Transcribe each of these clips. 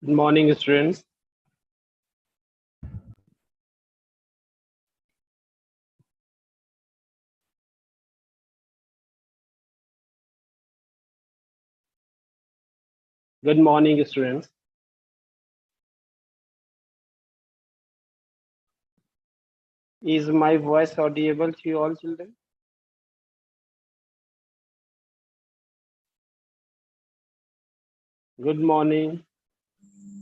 Good morning, students. Good morning, students. Is my voice audible to you all, children? Good morning.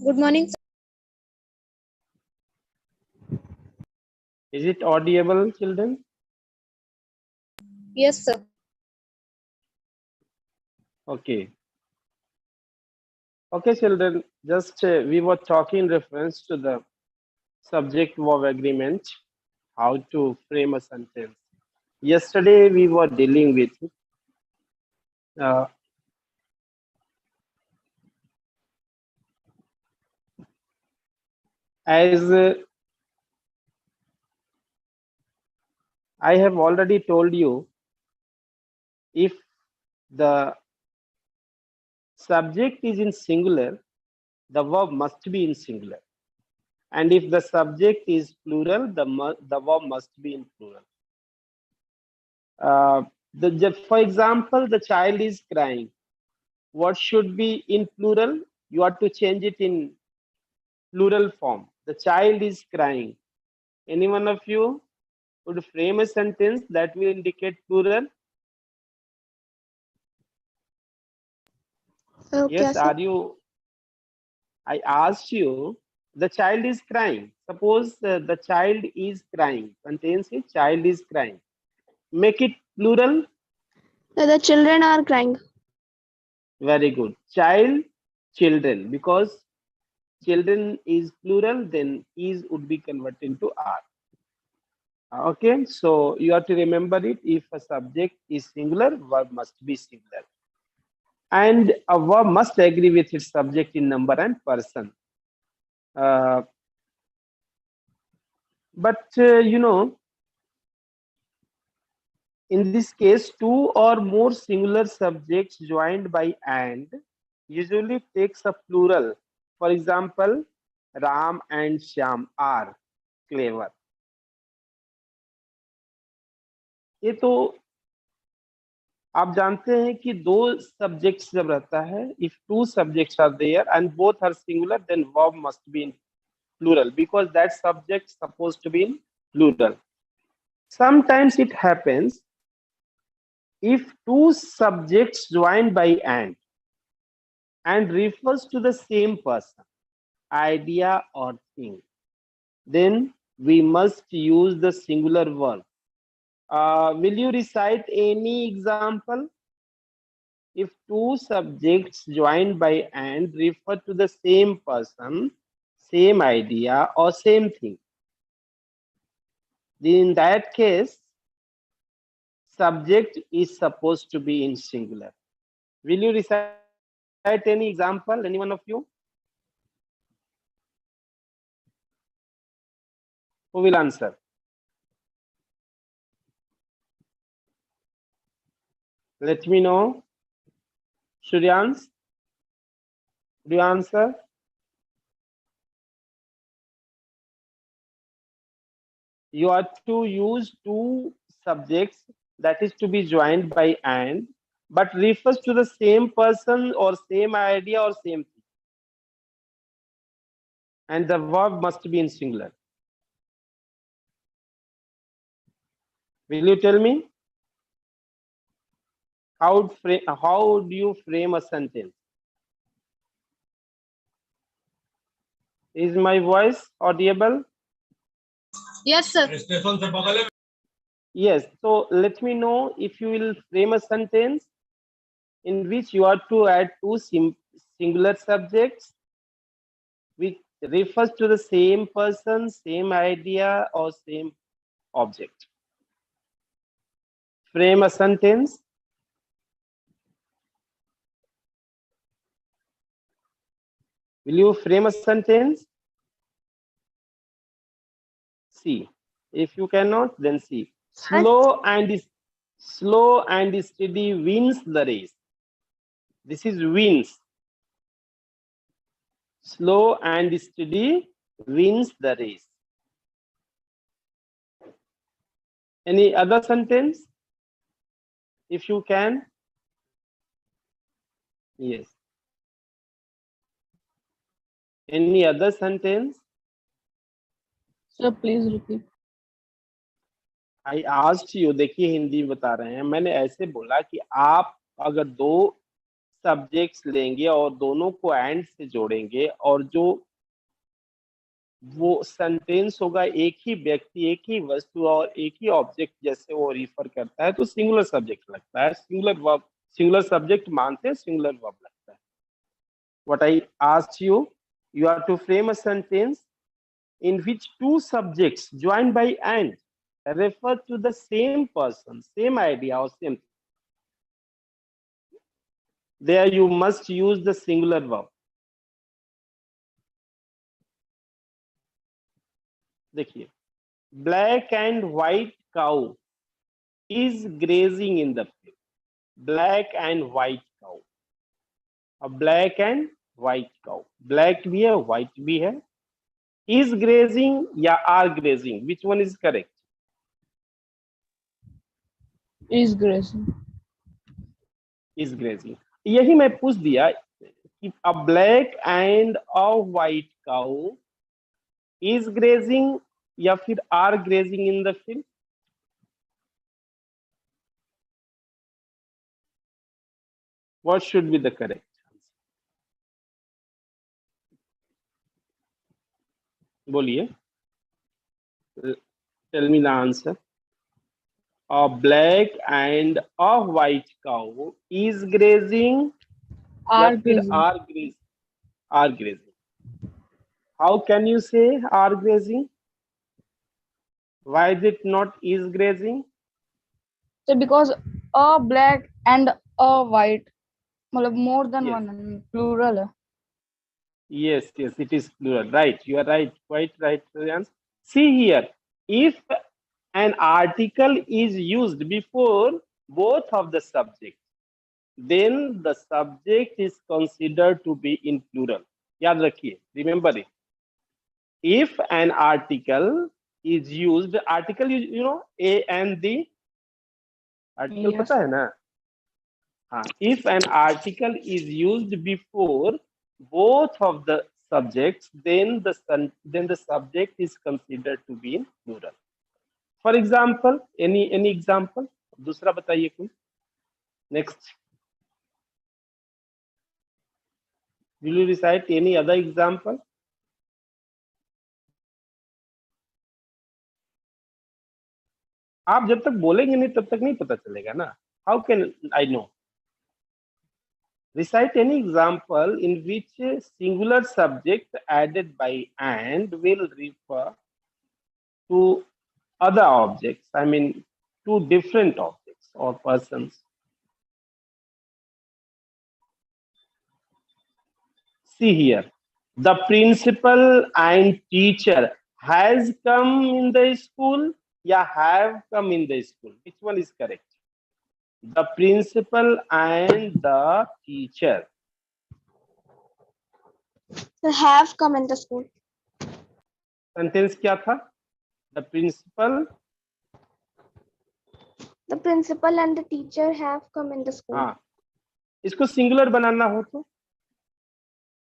Good morning, sir. Is it audible, children? Yes, sir. Okay. Okay, children. Just we were talking in reference to the subject verb agreement, how to frame a sentence. Yesterday we were dealing with uh, as I have already told you, if the subject is in singular, the verb must be in singular. And if the subject is plural, the verb must be in plural. For example, the child is crying. What should be in plural? You have to change it in plural form. The child is crying. Any one of you would frame a sentence that will indicate plural? Yes, are you? I asked you, the child is crying. Suppose the child is crying. Sentence is child is crying. Make it plural. The children are crying. Very good. Child, children. Because children is plural, then is would be converted into are. Okay, so you have to remember it. If a subject is singular, verb must be singular. And a verb must agree with its subject in number and person. But in this case, two or more singular subjects joined by and usually takes a plural. For example, Ram and Shyam are clever. ये तो आप जानते हैं कि दो subjects जब रहता है, if two subjects are there and both are singular, then verb must be in plural because that subject is supposed to be in plural. Sometimes it happens if two subjects joined by and refers to the same person, idea or thing, then we must use the singular verb. Will you recite any example? If two subjects joined by and refer to the same person, same idea or same thing, then in that case, subject is supposed to be in singular. Will you recite any example, any one of you? Who will answer? Let me know. Shuryans, do you answer? You are to use two subjects that is to be joined by and, but refers to the same person or same idea or same thing. And the verb must be in singular. Will you tell me? How do you frame a sentence? Is my voice audible? Yes, sir. Yes. So let me know if you will frame a sentence in which you are to add two singular subjects which refers to the same person, same idea, or same object. Frame a sentence. Will you frame a sentence? See. If you cannot, then see. Slow and steady wins the race. This is wins. Slow and steady wins the race. Any other sentence? If you can. Yes. Any other sentence? Sir, please repeat. I asked you, देखिए हिंदी बता रहे हैं, मैंने ऐसे बोला कि आप अगर दो सब्जेक्ट्स लेंगे और दोनों को एंड से जोड़ेंगे और जो वो सेंटेंस होगा एक ही व्यक्ति, एक ही वस्तु और एक ही ऑब्जेक्ट जैसे वो रिफर करता है तो सिंगुलर सब्जेक्ट लगता है, सिंगुलर वर्ब, सिंगुलर सब्जेक्ट मानते हैं, सिंगुलर वर्ब लगता है. What I asked you, you are to frame a sentence in which two subjects joined by and refer to the same person, same idea or same. There you must use the singular verb. देखिए, black and white cow is grazing in the field. Black and white cow. A black and white cow. Black भी है, white भी है. Is grazing या are grazing? Which one is correct? Is grazing. Is grazing. यही मैं पूछ दिया कि a black and a white cow is grazing या फिर are grazing in the field. What should be the correct answer? बोलिए. Tell me the answer. A black and a white cow is grazing या Are फिर grazing. are grazing. Are grazing. How can you say are grazing? Why is it not is grazing? So because a black and a white, मतलब more than Yes. one, plural है. Yes, yes, it is plural. Right, you are right, quite right, Ryan. See here, if an article is used before both of the subjects, then the subject is considered to be in plural. याद रखिए, remember it. If an article is used, article you know a and the article Yes. पता है ना? हाँ, if an article is used before both of the subjects, then the subject is considered to be in plural. For example, any example? दूसरा बताइए कोई. Next. Will you recite any other example? आप जब तक बोलेंगे नहीं तब तक नहीं पता चलेगा ना. How can I know? Recite any example in which a singular subject added by and will refer to other objects. I mean, two different objects or persons. See here, the principal and teacher has come in the school. Yeah, have come in the school. Which one is correct? The principal and the teacher. They have come in the school. Sentence क्या था? The principal. The principal and the teacher have come in the school. हाँ, इसको singular बनाना हो तो,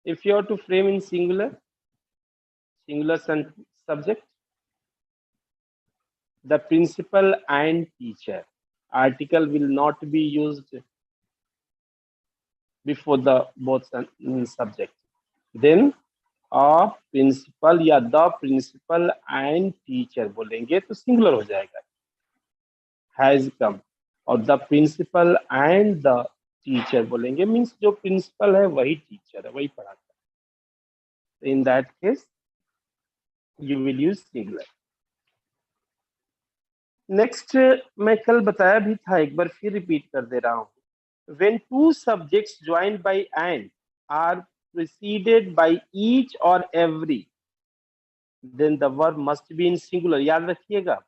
if you are to frame in singular subject, the principal and teacher, article will not be used before the both subject. Then a principal या the principal and teacher बोलेंगे तो singular हो जाएगा. Has come और the principal and the teacher बोलेंगे means जो principal है वही टीचर है, वही पढ़ाता है. In that case, you will use singular. Next, मैं कल बताया भी था, एक बार फिर रिपीट कर दे रहा हूँ. When two subjects joined by and are preceded by each or every, then the verb must be in singular. याद रखिएगा.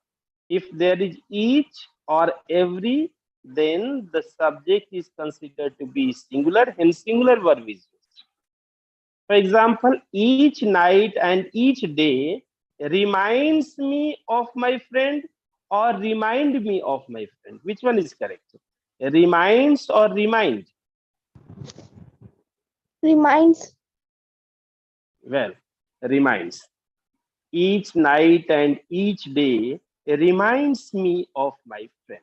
If there is each or every, then the subject is considered to be singular, hence singular verb is used. For example, each night and each day reminds me of my friend or remind me of my friend. Which one is correct? Reminds or remind? Reminds. Well, reminds. Each night and each day reminds me of my friend.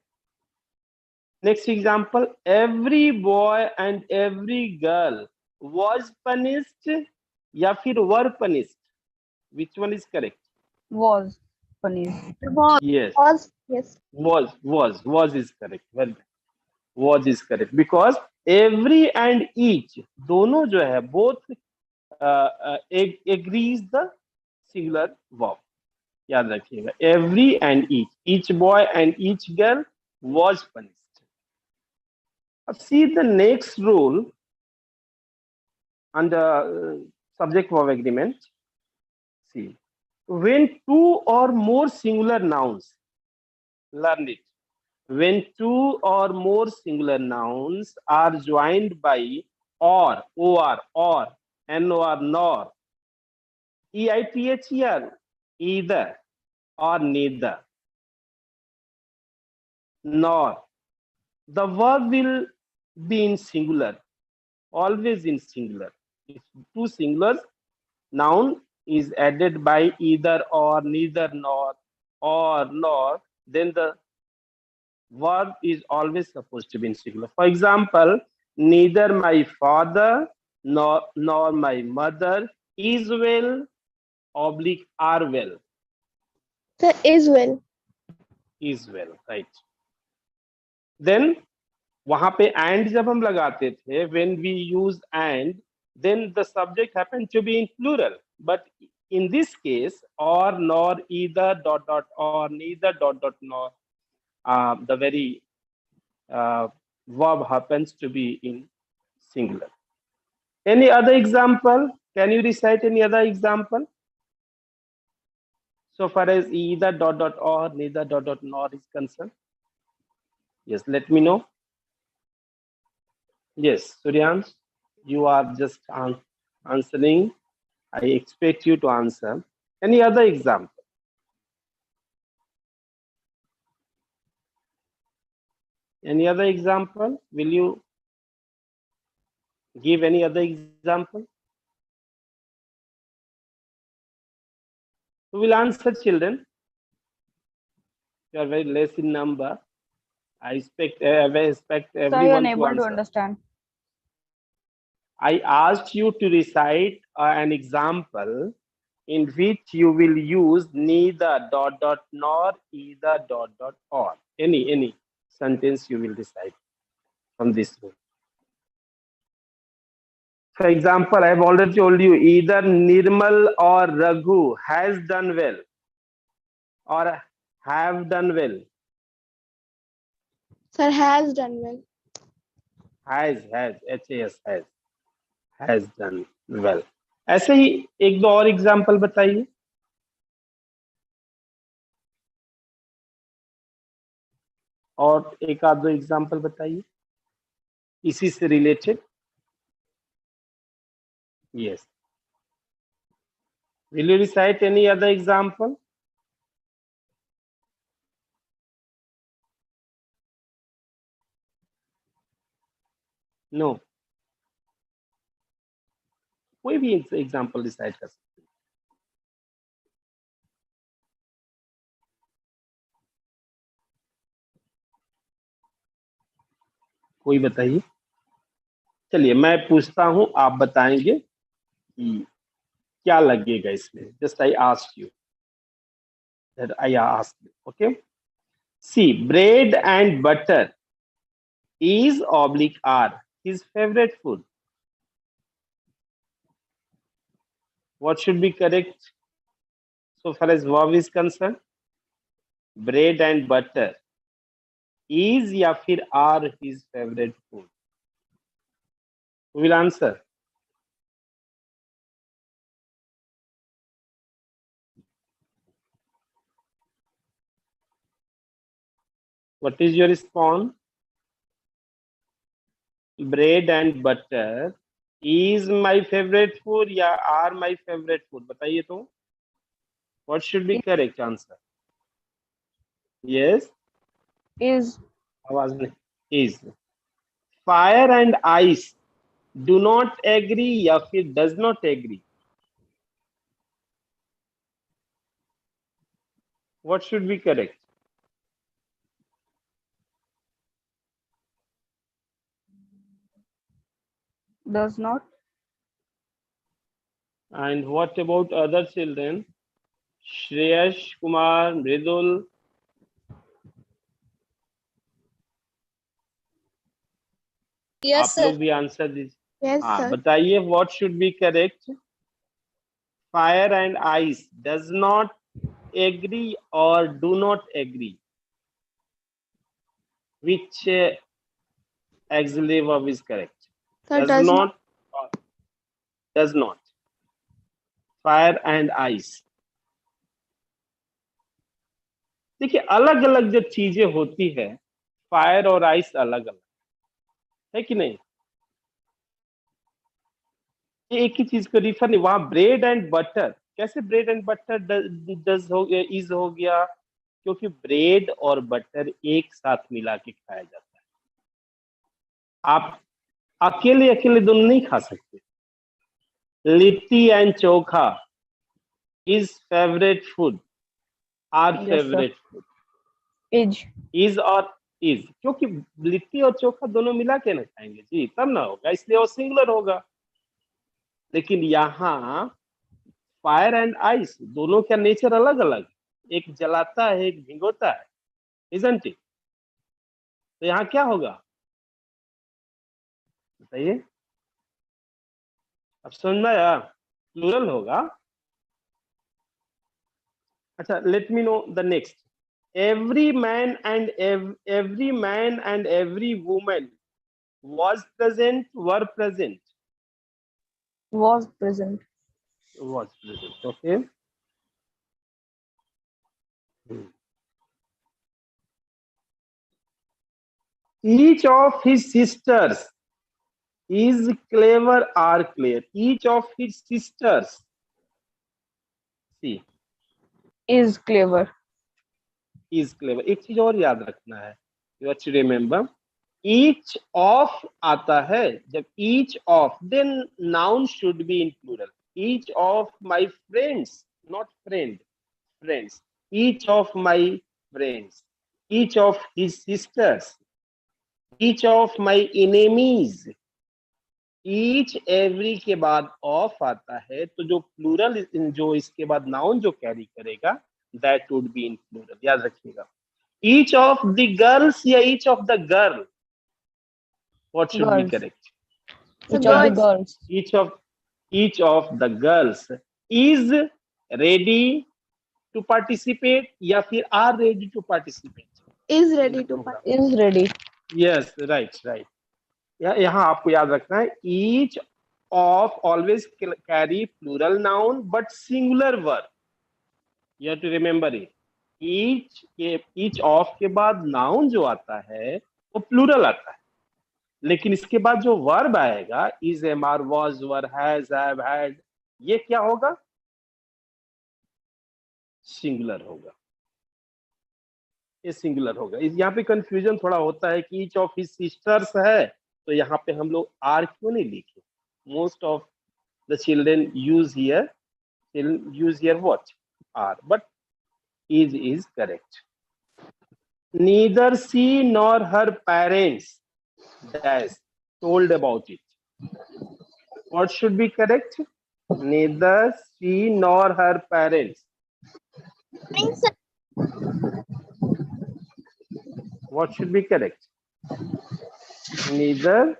Next example, every boy and every girl was punished या फिर were punished. Which one is correct? Was punished. Yes, Yes. was is correct. Well, was is correct because every and each दोनों जो है both agrees the singular verb. याद रखिएगा, every and each boy and each girl was punished. अब see the next rule under subject verb agreement. See, when two or more singular nouns, learn it. When two or more singular nouns are joined by or, nor, nor, either, either, or neither, nor, the verb will be in singular, always in singular. If two singulars, noun is added by either or, neither, nor, or, nor, then the verb is always supposed to be in singular. For example, neither my father nor my mother is well, oblique are well. Sir, is well. Is well, right. Then वहां पे and जब हम लगाते थे, when we use and, then the subject happened to be in plural. But in this case, or, nor, either, dot, dot, or, neither, dot, dot, nor, the very verb happens to be in singular. Any other example? Can you recite any other example? So far as either, dot, dot, or, neither, dot, dot, nor is concerned. Yes, let me know. Yes, Suryansh, you are just answering. I expect you to answer. Any other example? Any other example? Will you give any other example? Who will answer, children? You are very less in number. I expect So you're everyone to unable to answer. understand. I asked you to recite an example in which you will use neither, dot, dot, nor, either, dot, dot, or. Any sentence you will recite from this rule. For example, I have already told you either Nirmal or Raghu has done well or have done well. Sir, has done well. Has, has done well. ऐसे ही एक दो और example बताइए. और एक आध दो example बताइए इसी से related. Yes. Will you recite any other example? No. कोई भी एग्जाम्पल रिसाइट कर सकते हैं. कोई बताइए. चलिए मैं पूछता हूं, आप बताएंगे कि क्या लगेगा इसमें. Just I ask you that I asked. Okay. See, bread and butter is oblique are his favorite food. What should be correct so far as verb is concerned? Bread and butter is या फिर are his favorite food? Who will answer? What is your response? Bread and butter is my favorite food या are my favorite food? बताइए तो. What should be correct answer? Yes. Is. आवाज नहीं. Is. Fire and ice do not agree या फिर does not agree? What should be correct? Does not. And what about other children? Shreyash Kumar, Mridul. Yes, आप लोग भी answer दीजिए. Yes, हाँ sir. बताइए what should be correct? Fire and ice does not agree or do not agree? Which auxiliary verb is correct? Sir, Does does not. not or does not. Fire and ice. देखिए अलग अलग जो चीजें होती है, fire और ice अलग अलग है कि नहीं. ये एक ही चीज को रिफर नहीं. वहां ब्रेड एंड बटर, कैसे ब्रेड एंड बटर डज हो गया, इज हो गया? क्योंकि ब्रेड और बटर एक साथ मिला के खाया जाता है. आप अकेले अकेले दोनों नहीं खा सकते. Litti and chokha is favourite food, are Yes, sir. Favourite food. Is. Is और इज, क्योंकि लिट्टी और चोखा दोनों मिला के ना खाएंगे जी, तब ना होगा, इसलिए वो सिंगुलर होगा. लेकिन यहाँ फायर एंड आइस दोनों का नेचर अलग अलग, एक जलाता है एक भिगोता है, इजंट इट? तो यहाँ क्या होगा बताइए. अब समझ में आया? प्लूरल होगा. अच्छा, let me know the next. every man and every man and every woman was present, were present. Was present. Was present. Okay. Each of his sisters is clever or clear. Each of his sisters. See, Is clever. is clever. एक चीज और याद रखना है. You have to remember. Each of आता है. जब each of, then noun should be in plural. Each of my friends, not friend, friends. Each of my friends. Each of his sisters. Each of my enemies. Each every के बाद of आता है, तो जो plural, जो इसके बाद noun जो कैरी करेगा, that would be in plural. याद रखिएगा. ईच ऑफ द गर्ल्स या each of the girl, what should be Girls. Correct? Each of the Girls. girls. Each of the girls is ready to participate या फिर are ready to participate? Is ready to participate. Is ready. Yes, right right. यहाँ आपको याद रखना है, each of always carry plural noun but singular verb. You have to remember it. Each of के बाद noun जो आता है वो प्लूरल आता है, लेकिन इसके बाद जो वर्ब आएगा, is, am, are, was, were, has, have, had, ये क्या होगा? सिंगुलर होगा. ये सिंगुलर होगा. यहाँ पे कंफ्यूजन थोड़ा होता है कि ईच ऑफ हिज सिस्टर्स है, तो यहाँ पे हम लोग आर क्यों नहीं लिखे? Most of the children use here what? Are. But is correct. Neither she nor her parents dash told about it. What should be correct? Neither she nor her parents. What should be correct? Neither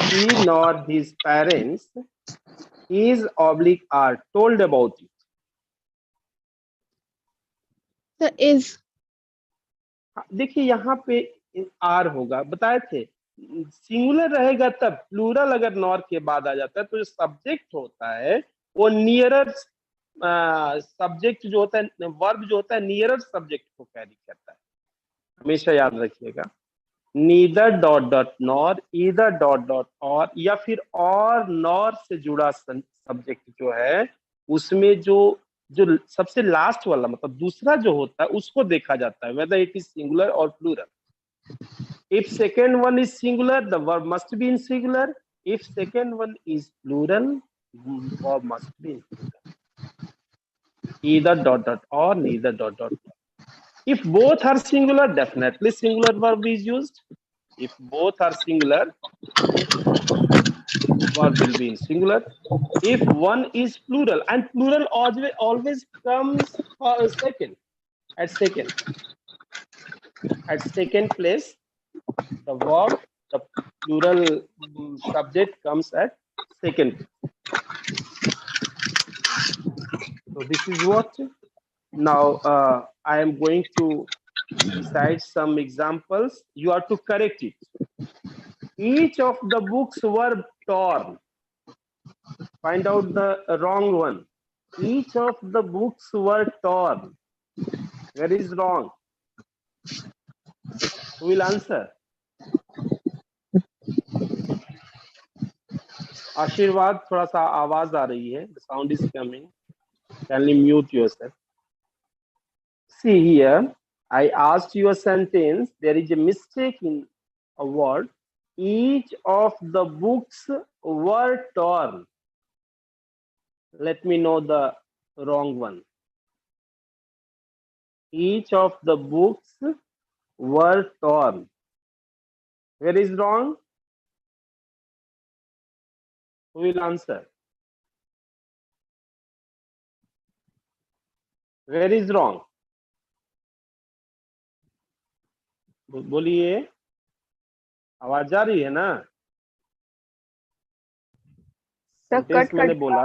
he nor his parents is oblique are told about it. Sir, is. देखिए यहाँ पे are होगा, बताए थे. Singular रहेगा तब. Plural अगर nor के बाद आ जाता है तो जो सब्जेक्ट होता है वो नियरर सब्जेक्ट जो होता है, वर्ब जो होता है नियरर सब्जेक्ट को कैरी करता है. हमेशा याद रखिएगा। Neither dot dot nor, either dot dot और, या फिर और नॉर से जुड़ा सब्जेक्ट जो है उसमें जो जो सबसे लास्ट वाला मतलब दूसरा जो होता है उसको देखा जाता है, वेदर इट इज सिंगुलर और plural. If second one is singular the verb must be in singular, if second one is plural verb must be in plural. Either dot dot और, neither dot dot. If both are singular, definitely singular verb is used. If both are singular, verb will be in singular. If one is plural, and plural always comes second, at second. At second place, the verb, the plural subject comes at second. So this is what. Now I am going to recite some examples. You are to correct it. Each of the books were torn. Find out the wrong one. Each of the books were torn. Where is wrong? Who will answer? आशीर्वाद, थोड़ा सा आवाज आ रही है. The sound is coming. Kindly mute yourself. See here, I asked you a sentence. There is a mistake in a word. Each of the books were torn. Let me know the wrong one. Each of the books were torn. Where is wrong? Who will answer? Where is wrong? बोलिए, आवाज जा रही है ना? Sentence मैंने बोला,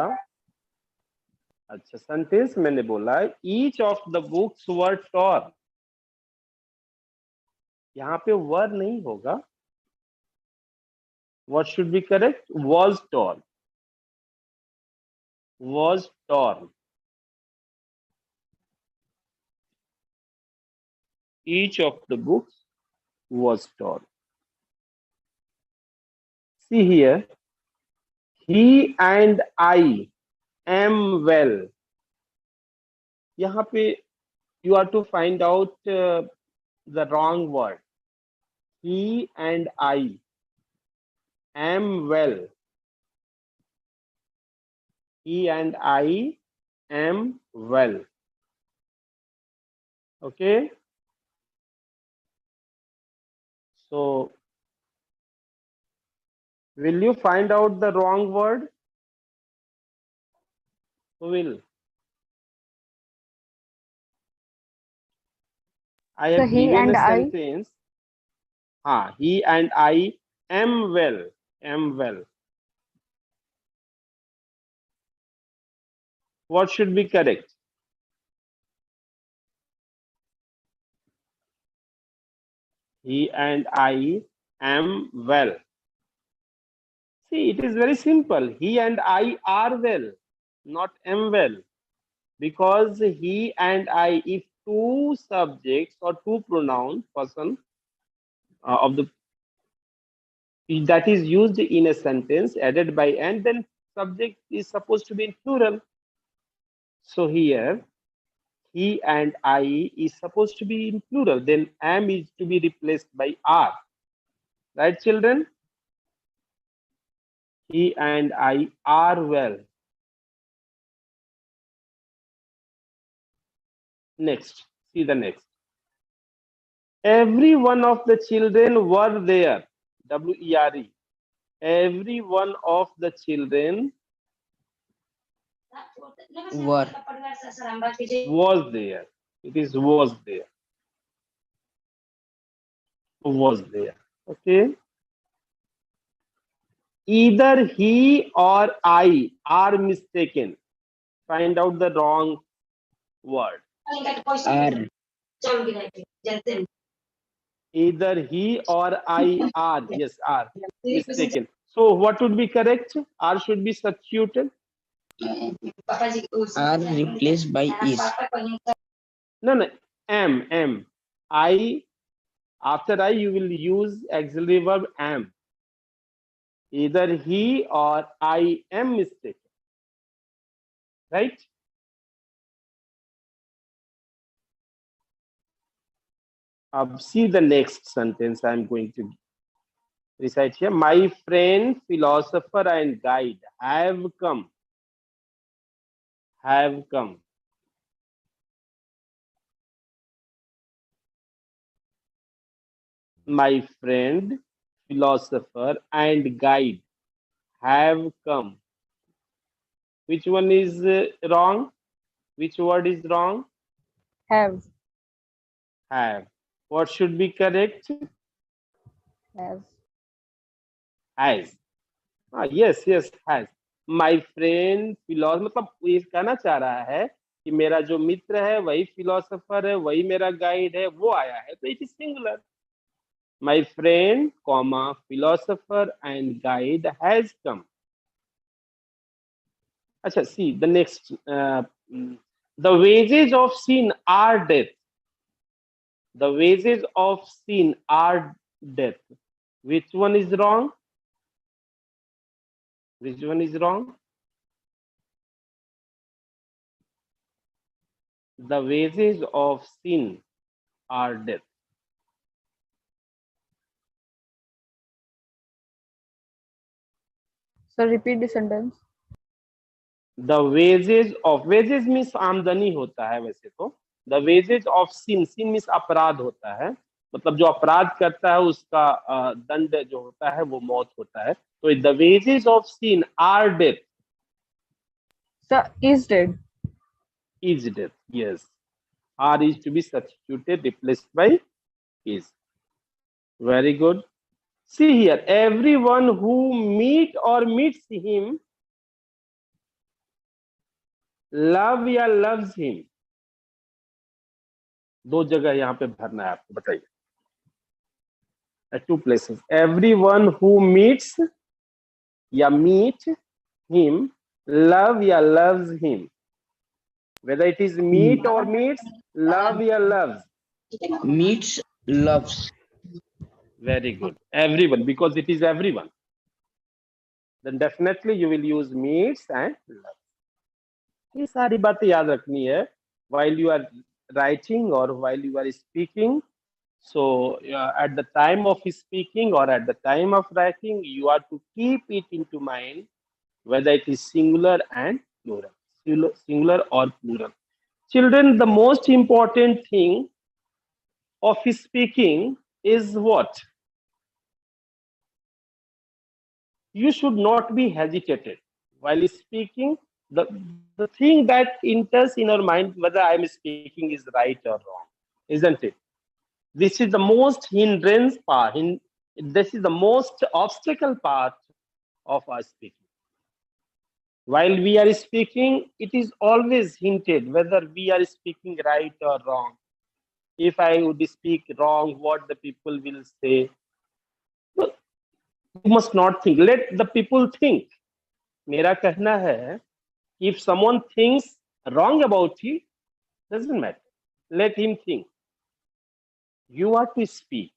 अच्छा sentence मैंने बोला each of the books were torn. यहाँ पे वर नहीं होगा. What should be correct? Was torn. Was torn. Each of the books was torn. See here, he and I am well. यहाँ पे you are to find out the wrong word. He and I am well. He and I am well. Okay. So, will you find out the wrong word? Who will? I have given a sentence. He and I am well. Am well. What should be correct? He and I am well. See, it is very simple. He and I are well, not am well. Because he and I, if two subjects or two pronouns, person of the that is used in a sentence added by and, then subject is supposed to be in plural. So here, he and I is supposed to be in plural. Then am is to be replaced by are. Right, children? He and I are well. Next, see the next. Every one of the children were there. W-E-R-E. Every one of the children was there. It is was there. Was there. Okay. Either he or I are mistaken. Find out the wrong word. Either he or I are. Yes, are mistaken. So what would be correct? Are should be substituted. Are replaced by is. No. Am. I After I, you will use auxiliary verb am. Either he or I am mistaken. Right? See the next sentence I'm going to recite here. My friend, philosopher, and guide have come. Have come. My friend, philosopher, and guide have come. Which one is wrong? Which word is wrong? Have. Have. What should be correct? Has. Has. Yes, yes, has. My friend philosopher, मतलब ये कहना चाह रहा है कि मेरा जो मित्र है वही फिलोसोफर है, वही मेरा गाइड है, वो आया है, तो it is singular. My friend, comma, philosopher and guide has come. Acha, see the next. The wages of sin are death. The wages of sin are death. Which one is wrong? Which one is wrong? The wages of sin are death. So repeat the sentence. The wages means आमदनी होता है वैसे तो. The wages of sin means अपराध होता है, मतलब जो अपराध करता है उसका दंड जो होता है वो मौत होता है. तो the wages of sin are death. So is dead. Is death. Yes. Are is to be substituted, replaced by is. Very good. See here, everyone who meets him love या loves him. दो जगह यहाँ पे भरना है आपको, बताइए. At two places. Everyone who meets या meet him love या loves him. Whether it is meet or meets, love या loves. Meets, loves. Very good. Everyone, because it is everyone. Then definitely you will use meets and loves. ये सारी बातें याद रखनी है while you are writing or while you are speaking. So at the time of speaking or at the time of writing, you are to keep it into mind whether it is singular and plural. Singular or plural. Children, the most important thing of speaking is what? You should not be hesitated while speaking. The thing that enters in your mind whether I am speaking is right or wrong, isn't it? This is the most hindrance part. This is the most obstacle part of our speaking. While we are speaking, it is always hinted whether we are speaking right or wrong. If I would speak wrong, what the people will say. No, you must not think. Let the people think. मेरा कहना है, if someone thinks wrong about you, doesn't matter. Let him think. You are to speak.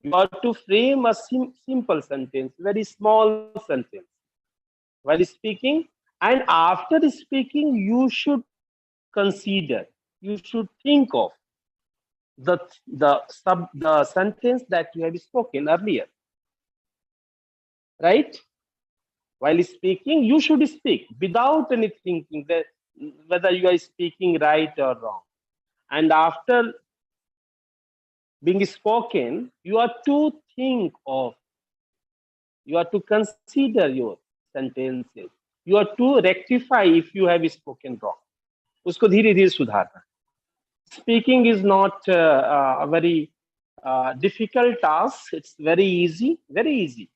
You are to frame a simple sentence, very small sentence while speaking. And after speaking, you should consider, you should think of the sentence that you have spoken earlier. Right? While speaking, you should speak without any thinking that whether you are speaking right or wrong. And after being spoken, you are to think of, you are to consider your sentences. You are to rectify if you have spoken wrong. उसको धीरे धीरे सुधारना. Speaking is not a very difficult task. It's very easy, very easy.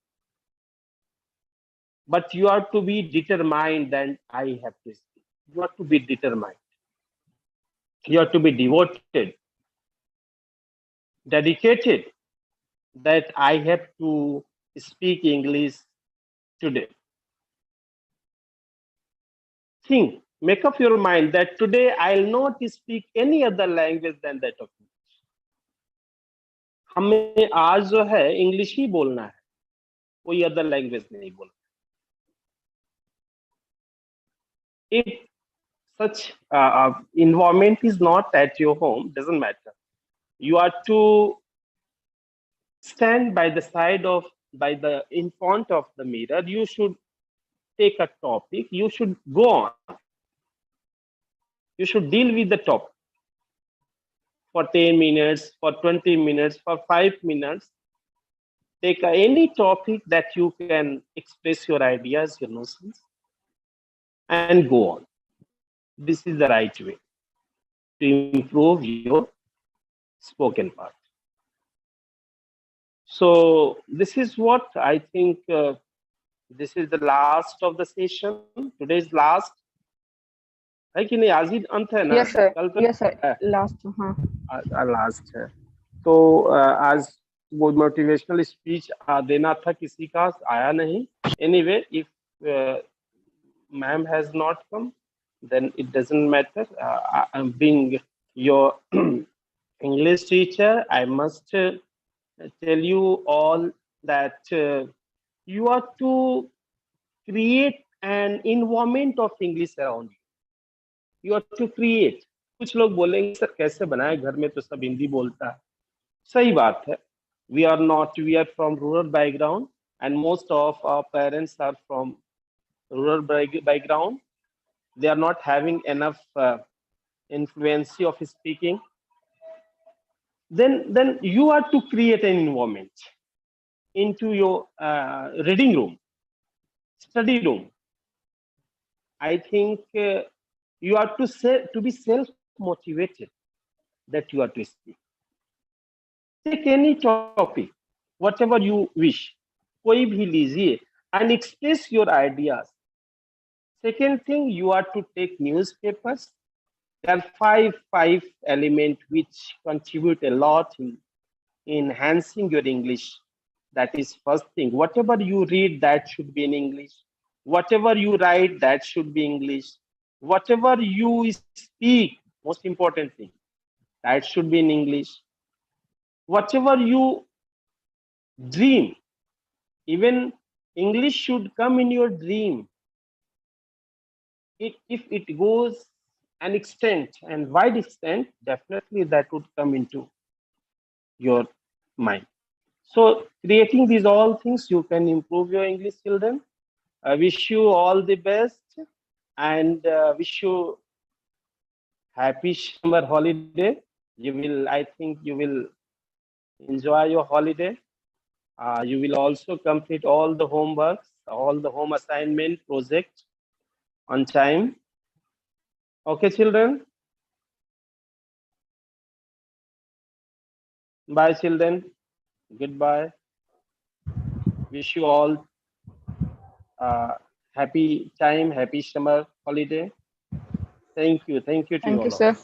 But you are to be determined that I have to speak. You have to be determined. You have to be devoted, dedicated, that I have to speak English today. Think, make up your mind that today I'll not speak any other language than that of English. हमें आज जो है English ही बोलना है, कोई other language नहीं बोलना। If such environment is not at your home, doesn't matter. You are to stand by the side of, by the in front of the mirror. You should take a topic. You should go on. You should deal with the topic for 10 minutes, for 20 minutes, for 5 minutes. Take any topic that you can express your ideas, your notions, and go on. This is the right way to improve your spoken part. So this is what I think. This is the last of the session. Today's last. है कि नहीं? आज ही अंत है ना? Yes, sir. कल तो Yes, sir. है, Last. हाँ. लास्ट है। तो आज वो मोटिवेशनल स्पीच देना था, किसी का आया नहीं। Anyway, if ma'am has not come, then it doesn't matter. I'm being your English teacher, I must tell you all that you are to create an environment of English around you. You are to create. कुछ लोग बोलेंगे sir कैसे बनाए, घर में तो सब हिंदी बोलता है। सही बात है। We are from rural background, and most of our parents are from rural background. They are not having enough influence of speaking. Then you are to create an environment into your reading room, study room. I think you are to be self motivated that you are to speak. Take any topic, whatever you wish, कोई भी लीजिए, and express your ideas. Second thing, you are to take newspapers. There are five elements which contribute a lot in enhancing your English. That is first thing. Whatever you read, that should be in English. Whatever you write, that should be English. Whatever you speak, most important thing, that should be in English. Whatever you dream, even English should come in your dream. If it goes an extent and wide extent, definitely that would come into your mind. So creating these all things, you can improve your English, children. I wish you all the best, and wish you happy summer holiday. I think you will enjoy your holiday. You will also complete all the homeworks, all the home assignment project on time. Okay, children. Bye, children. Goodbye. Wish you all happy time, happy summer holiday. Thank you. Thank you to Thank all you, of sir. you.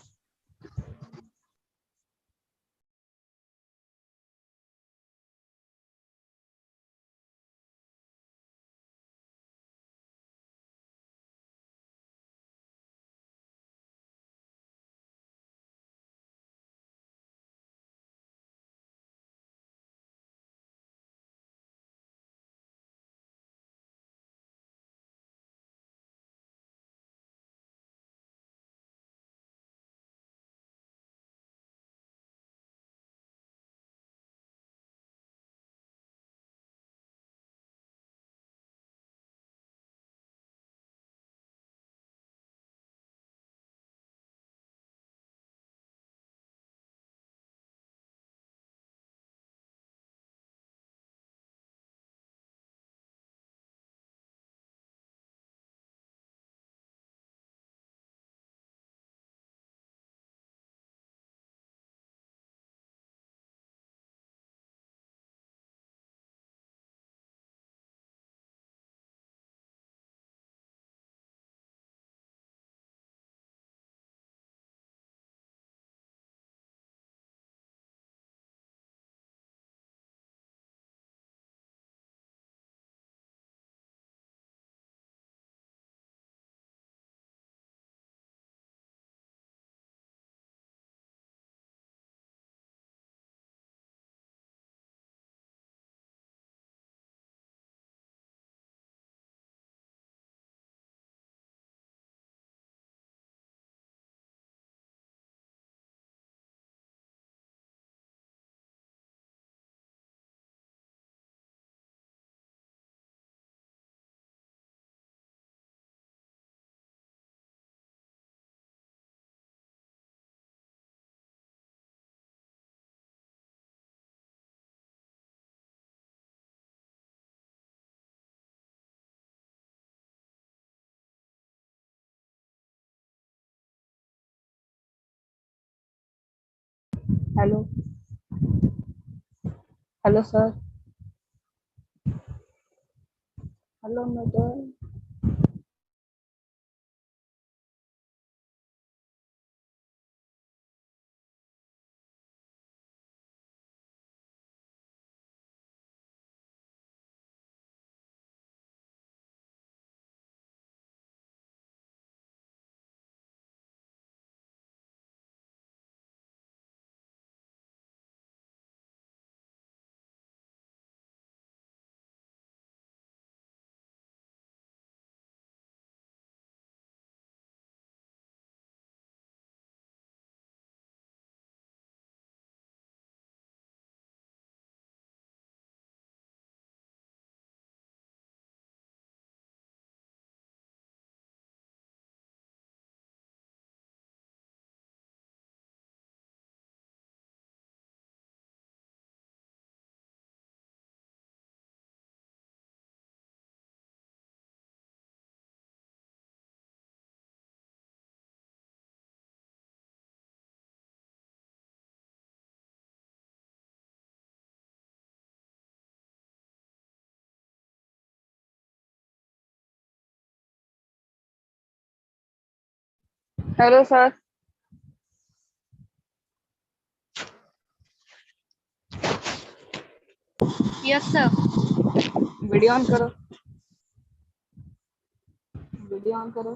Hello hello sir hello madam hello sir Yes, sir. Video on करो video on करो